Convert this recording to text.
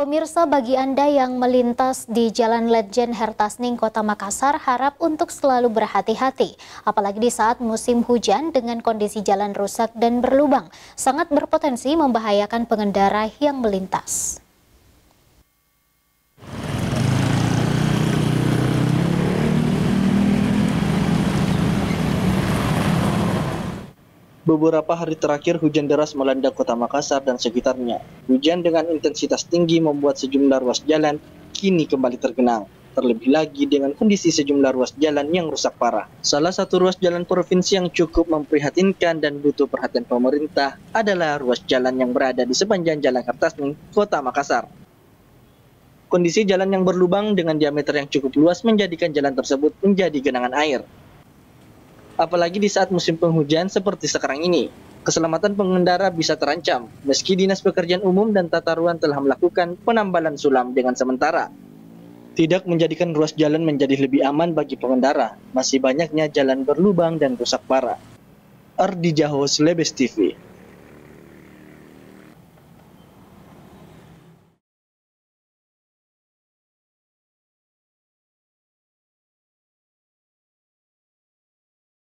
Pemirsa, bagi Anda yang melintas di Jalan Ledjen Hertasning, Kota Makassar, harap untuk selalu berhati-hati. Apalagi di saat musim hujan dengan kondisi jalan rusak dan berlubang, sangat berpotensi membahayakan pengendara yang melintas. Beberapa hari terakhir hujan deras melanda Kota Makassar dan sekitarnya. Hujan dengan intensitas tinggi membuat sejumlah ruas jalan kini kembali tergenang. Terlebih lagi dengan kondisi sejumlah ruas jalan yang rusak parah. Salah satu ruas jalan provinsi yang cukup memprihatinkan dan butuh perhatian pemerintah adalah ruas jalan yang berada di sepanjang Jalan Hertasning, Kota Makassar. Kondisi jalan yang berlubang dengan diameter yang cukup luas menjadikan jalan tersebut menjadi genangan air. Apalagi di saat musim penghujan seperti sekarang ini, keselamatan pengendara bisa terancam meski Dinas Pekerjaan Umum dan Tata Ruang telah melakukan penambalan sulam dengan sementara. Tidak menjadikan ruas jalan menjadi lebih aman bagi pengendara, masih banyaknya jalan berlubang dan rusak parah. Ardi Jaho, Slebes TV.